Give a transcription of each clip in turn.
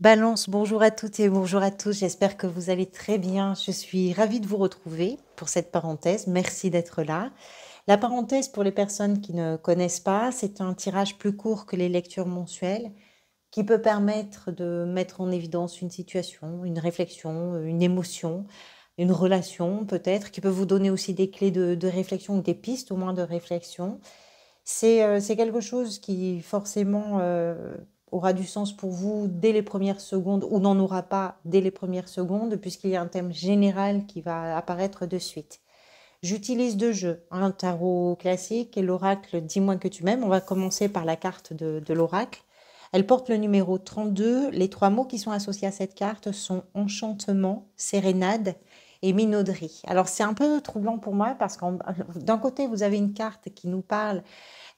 Balance, bonjour à toutes et bonjour à tous. J'espère que vous allez très bien. Je suis ravie de vous retrouver pour cette parenthèse. Merci d'être là. La parenthèse, pour les personnes qui ne connaissent pas, c'est un tirage plus court que les lectures mensuelles qui peut permettre de mettre en évidence une situation, une réflexion, une émotion, une relation peut-être, qui peut vous donner aussi des clés de réflexion ou des pistes au moins de réflexion. C'est quelque chose qui forcément aura du sens pour vous dès les premières secondes ou n'en aura pas dès les premières secondes puisqu'il y a un thème général qui va apparaître de suite. J'utilise deux jeux, un tarot classique et l'oracle Dis-moi que tu m'aimes. On va commencer par la carte de l'oracle. Elle porte le numéro 32. Les trois mots qui sont associés à cette carte sont enchantement, sérénade et minauderie. Alors c'est un peu troublant pour moi parce que d'un côté vous avez une carte qui nous parle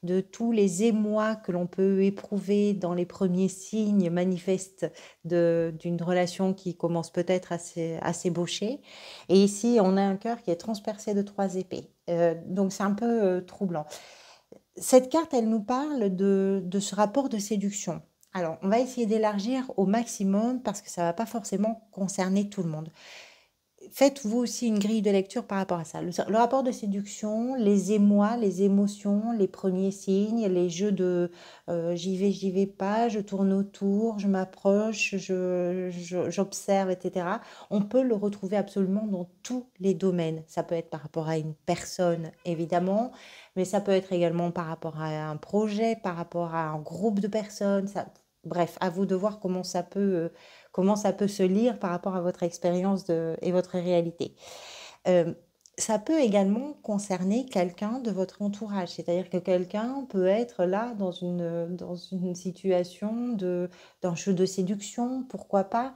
de tous les émois que l'on peut éprouver dans les premiers signes manifestes d'une relation qui commence peut-être à s'ébaucher. Et ici, on a un cœur qui est transpercé de trois épées. Donc c'est un peu troublant. Cette carte, elle nous parle de ce rapport de séduction. Alors, on va essayer d'élargir au maximum parce que ça ne va pas forcément concerner tout le monde. Faites-vous aussi une grille de lecture par rapport à ça. Le rapport de séduction, les émois, les émotions, les premiers signes, les jeux de j'y vais pas, je tourne autour, je m'approche, j'observe, etc. On peut le retrouver absolument dans tous les domaines. Ça peut être par rapport à une personne, évidemment, mais ça peut être également par rapport à un projet, par rapport à un groupe de personnes. Bref, à vous de voir comment ça peut se lire par rapport à votre expérience et votre réalité. Euh, Ça peut également concerner quelqu'un de votre entourage, c'est-à-dire que quelqu'un peut être là dans une situation d'un jeu de séduction, pourquoi pas,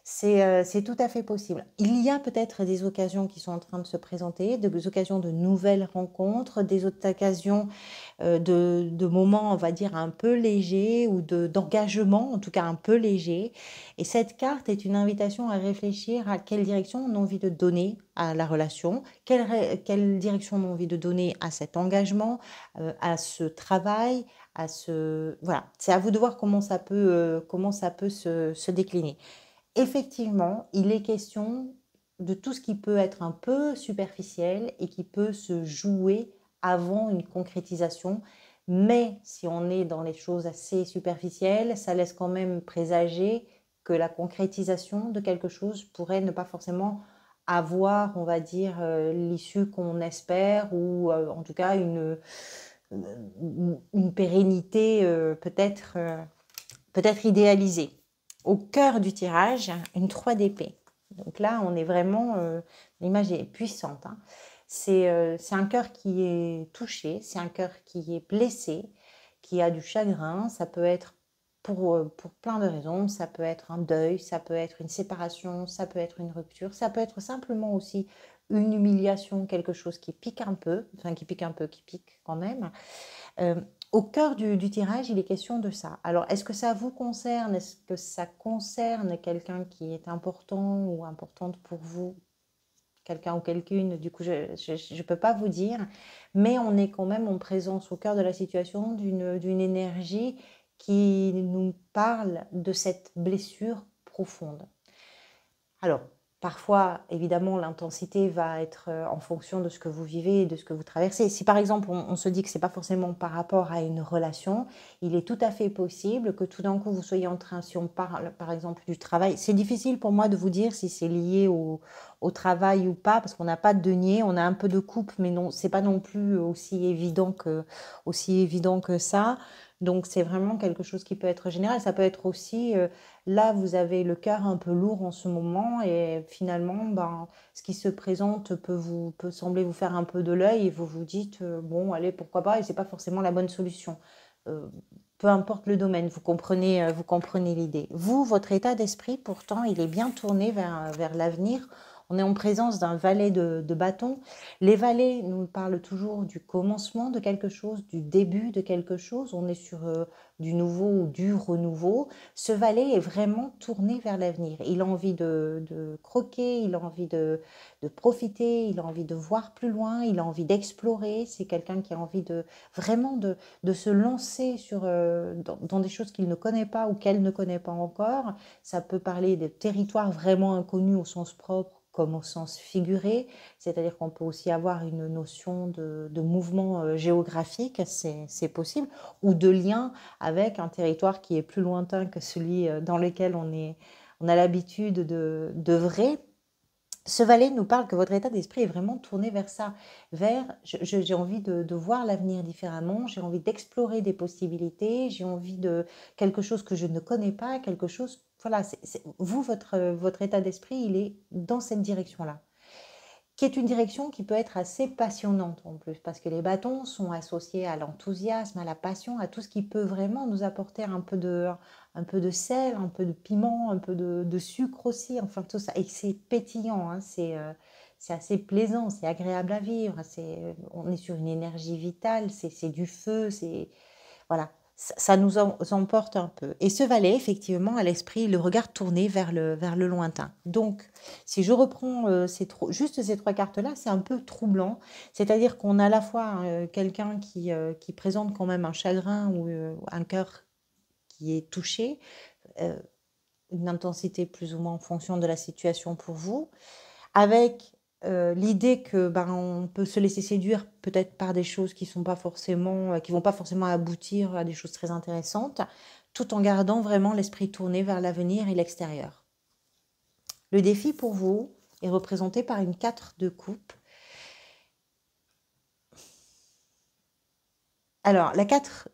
c'est tout à fait possible. Il y a peut-être des occasions qui sont en train de se présenter, des occasions de nouvelles rencontres, des autres occasions de moments, on va dire, un peu légers ou d'engagement, en tout cas un peu léger. Et cette carte est une invitation à réfléchir à quelle direction on a envie de donner à la relation, quelle direction on a envie de donner à cet engagement, à ce travail, à ce... Voilà, c'est à vous de voir comment ça peut se décliner. Effectivement, il est question de tout ce qui peut être un peu superficiel et qui peut se jouer avant une concrétisation. Mais si on est dans les choses assez superficielles, ça laisse quand même présager que la concrétisation de quelque chose pourrait ne pas forcément avoir, on va dire, l'issue qu'on espère ou en tout cas une pérennité peut-être idéalisée. Au cœur du tirage, une 3 d'épée. Donc là, on est vraiment, l'image est puissante, hein. C'est un cœur qui est touché, c'est un cœur qui est blessé, qui a du chagrin. Ça peut être pour plein de raisons. Ça peut être un deuil, ça peut être une séparation, ça peut être une rupture, ça peut être simplement aussi une humiliation, quelque chose qui pique un peu, enfin qui pique un peu, qui pique quand même. Euh, Au cœur du tirage, il est question de ça. Alors, est-ce que ça vous concerne? Est-ce que ça concerne quelqu'un qui est important ou importante pour vous? Quelqu'un ou quelqu'une? Du coup, je ne peux pas vous dire. Mais on est quand même en présence au cœur de la situation d'une énergie qui nous parle de cette blessure profonde. Alors, parfois, évidemment, l'intensité va être en fonction de ce que vous vivez et de ce que vous traversez. Si par exemple, on se dit que c'est pas forcément par rapport à une relation, il est tout à fait possible que tout d'un coup, vous soyez en train, si on parle par exemple du travail, c'est difficile pour moi de vous dire si c'est lié au travail ou pas, parce qu'on n'a pas de denier, on a un peu de coupe, mais non, c'est pas non plus aussi évident que ça. Donc c'est vraiment quelque chose qui peut être général. Ça peut être aussi là, vous avez le cœur un peu lourd en ce moment et finalement, ben, ce qui se présente peut sembler vous faire un peu de l'œil et vous vous dites, bon, allez, pourquoi pas, et c'est pas forcément la bonne solution. Euh, Peu importe le domaine, vous comprenez l'idée. Vous, votre état d'esprit, pourtant, il est bien tourné vers l'avenir. On est en présence d'un valet de bâton. Les valets nous parlent toujours du commencement de quelque chose, du début de quelque chose. On est sur du nouveau ou du renouveau. Ce valet est vraiment tourné vers l'avenir. Il a envie de croquer, il a envie de profiter, il a envie de voir plus loin, il a envie d'explorer. C'est quelqu'un qui a envie de vraiment de se lancer dans des choses qu'il ne connaît pas ou qu'elle ne connaît pas encore. Ça peut parler de territoires vraiment inconnus au sens propre comme au sens figuré, c'est-à-dire qu'on peut aussi avoir une notion de mouvement géographique, c'est possible, ou de lien avec un territoire qui est plus lointain que celui dans lequel on a l'habitude d'œuvrer. Ce valet nous parle que votre état d'esprit est vraiment tourné vers ça, vers j'ai envie de voir l'avenir différemment, j'ai envie d'explorer des possibilités, j'ai envie de quelque chose que je ne connais pas, quelque chose, voilà, vous, votre état d'esprit, il est dans cette direction-là, qui est une direction qui peut être assez passionnante en plus, parce que les bâtons sont associés à l'enthousiasme, à la passion, à tout ce qui peut vraiment nous apporter un peu de sel, un peu de piment, un peu de sucre aussi, enfin tout ça. Et c'est pétillant, hein, c'est assez plaisant, c'est agréable à vivre, on est sur une énergie vitale, c'est du feu, c'est voilà, ça nous emporte un peu. Et ce valet, effectivement, a l'esprit, le regard tourné vers le lointain. Donc, si je reprends juste ces trois cartes-là, c'est un peu troublant. C'est-à-dire qu'on a à la fois quelqu'un qui présente quand même un chagrin ou un cœur qui est touché, euh, une intensité plus ou moins en fonction de la situation pour vous, avec l'idée que on peut se laisser séduire peut-être par des choses qui sont pas forcément, qui vont pas forcément aboutir à des choses très intéressantes, tout en gardant vraiment l'esprit tourné vers l'avenir et l'extérieur. Le défi pour vous est représenté par une 4 de coupe. Alors, la 4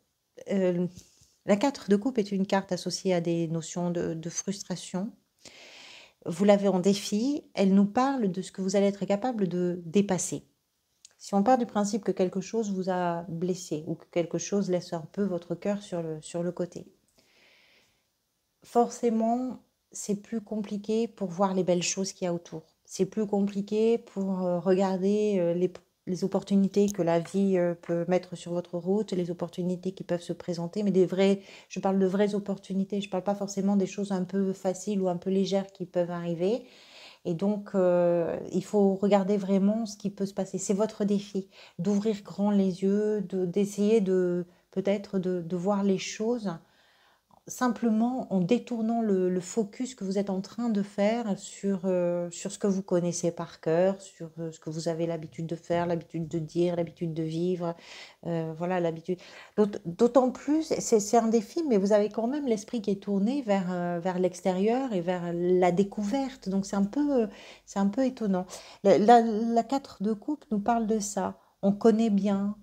de coupe est une carte associée à des notions de frustration. Vous l'avez en défi, elle nous parle de ce que vous allez être capable de dépasser. Si on part du principe que quelque chose vous a blessé ou que quelque chose laisse un peu votre cœur sur le côté, forcément, c'est plus compliqué pour voir les belles choses qu'il y a autour. C'est plus compliqué pour regarder les opportunités que la vie peut mettre sur votre route, les opportunités qui peuvent se présenter, mais je parle de vraies opportunités, je ne parle pas forcément des choses un peu faciles ou un peu légères qui peuvent arriver. Et donc, il faut regarder vraiment ce qui peut se passer. C'est votre défi, d'ouvrir grand les yeux, d'essayer peut-être de voir les choses simplement en détournant le focus que vous êtes en train de faire sur ce que vous connaissez par cœur, sur ce que vous avez l'habitude de faire, l'habitude de dire, l'habitude de vivre, voilà, l'habitude. D'autant plus, c'est un défi, mais vous avez quand même l'esprit qui est tourné vers l'extérieur et vers la découverte. Donc c'est un peu étonnant. La 4 de coupe nous parle de ça. On connaît bien.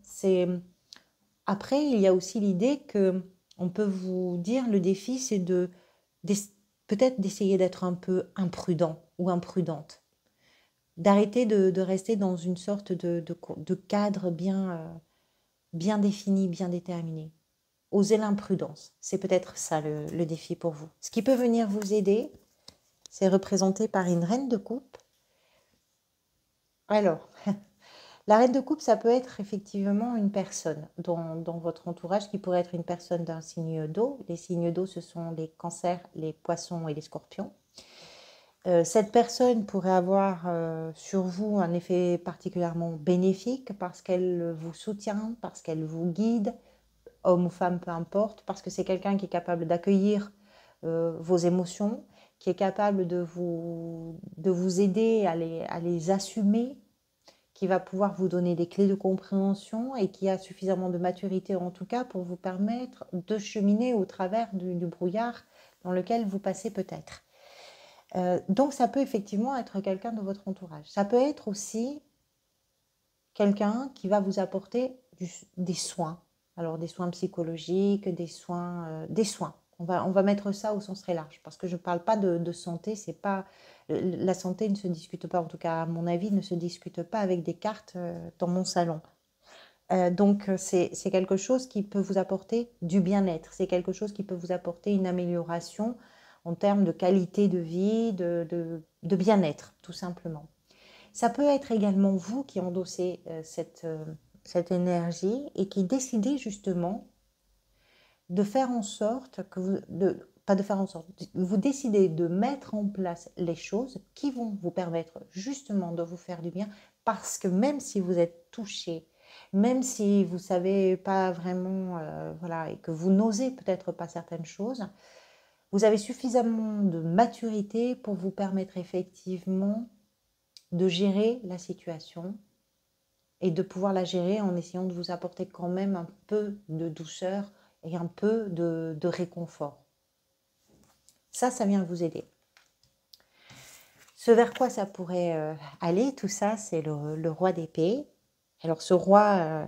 Après, il y a aussi l'idée que on peut vous dire le défi, c'est peut-être d'essayer d'être un peu imprudent ou imprudente, d'arrêter de rester dans une sorte de cadre bien défini, bien déterminé. Oser l'imprudence, c'est peut-être ça le défi pour vous. Ce qui peut venir vous aider, c'est représenté par une reine de coupe. Alors, la reine de coupe, ça peut être effectivement une personne dans votre entourage qui pourrait être une personne d'un signe d'eau. Les signes d'eau, ce sont les cancers, les poissons et les scorpions. Cette personne pourrait avoir sur vous un effet particulièrement bénéfique parce qu'elle vous soutient, parce qu'elle vous guide, homme ou femme, peu importe, parce que c'est quelqu'un qui est capable d'accueillir vos émotions, qui est capable de vous aider à les assumer, qui va pouvoir vous donner des clés de compréhension et qui a suffisamment de maturité en tout cas pour vous permettre de cheminer au travers du brouillard dans lequel vous passez peut-être. Donc ça peut effectivement être quelqu'un de votre entourage. Ça peut être aussi quelqu'un qui va vous apporter des soins. Alors des soins psychologiques, des soins. On va mettre ça au sens très large parce que je ne parle pas de santé, c'est pas la santé ne se discute pas, en tout cas à mon avis, ne se discute pas avec des cartes dans mon salon. Donc c'est quelque chose qui peut vous apporter du bien-être, c'est quelque chose qui peut vous apporter une amélioration en termes de qualité de vie, de bien-être, tout simplement. Ça peut être également vous qui endossez cette énergie et qui décidez justement de faire en sorte que pas de faire en sorte, vous décidez de mettre en place les choses qui vont vous permettre justement de vous faire du bien, parce que même si vous êtes touché, même si vous savez pas vraiment, voilà, et que vous n'osez peut-être pas certaines choses, vous avez suffisamment de maturité pour vous permettre effectivement de gérer la situation et de pouvoir la gérer en essayant de vous apporter quand même un peu de douceur et un peu de réconfort. Ça vient vous aider. Ce vers quoi ça pourrait aller, tout ça, c'est le roi d'épée. Alors ce roi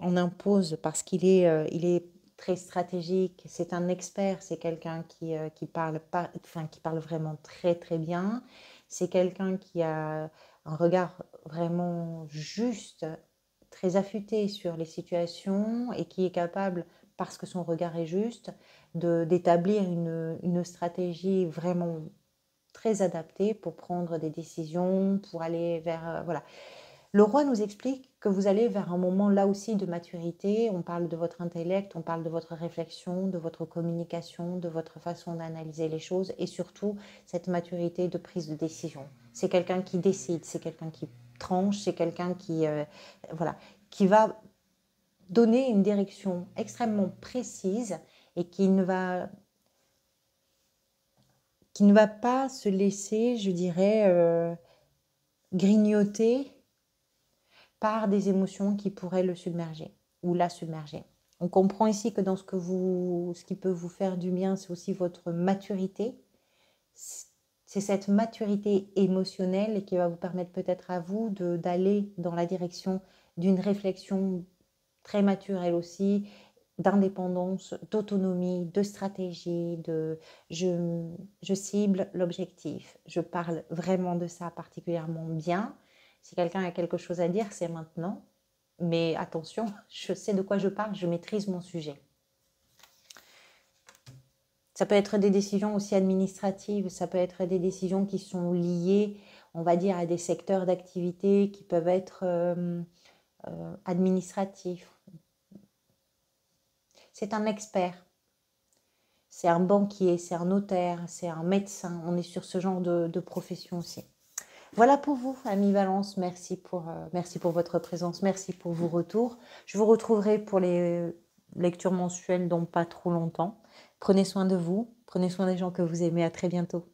en impose parce il est très stratégique, c'est un expert, c'est quelqu'un qui parle pas, enfin, qui parle vraiment très très bien, c'est quelqu'un qui a un regard vraiment juste, très affûté sur les situations et qui est capable, parce que son regard est juste, d'établir une stratégie vraiment très adaptée pour prendre des décisions, pour aller vers... voilà. Le roi nous explique que vous allez vers un moment là aussi de maturité. On parle de votre intellect, on parle de votre réflexion, de votre communication, de votre façon d'analyser les choses et surtout cette maturité de prise de décision. C'est quelqu'un qui décide, c'est quelqu'un qui tranche, c'est quelqu'un voilà, qui va donner une direction extrêmement précise et qui ne va pas se laisser, je dirais, grignoter par des émotions qui pourraient le submerger ou la submerger. On comprend ici que dans ce qui peut vous faire du bien, c'est aussi votre maturité. C'est cette maturité émotionnelle qui va vous permettre peut-être à vous d'aller dans la direction d'une réflexion très mature elle aussi, d'indépendance, d'autonomie, de stratégie, je cible l'objectif. Je parle vraiment de ça particulièrement bien. Si quelqu'un a quelque chose à dire, c'est maintenant. Mais attention, je sais de quoi je parle, je maîtrise mon sujet. Ça peut être des décisions aussi administratives, ça peut être des décisions qui sont liées, on va dire, à des secteurs d'activité qui peuvent être administratifs. C'est un expert, c'est un banquier, c'est un notaire, c'est un médecin. On est sur ce genre de profession aussi. Voilà pour vous, Ami Valence. Merci pour votre présence, merci pour vos retours. Je vous retrouverai pour les lectures mensuelles dans pas trop longtemps. Prenez soin de vous, prenez soin des gens que vous aimez. À très bientôt.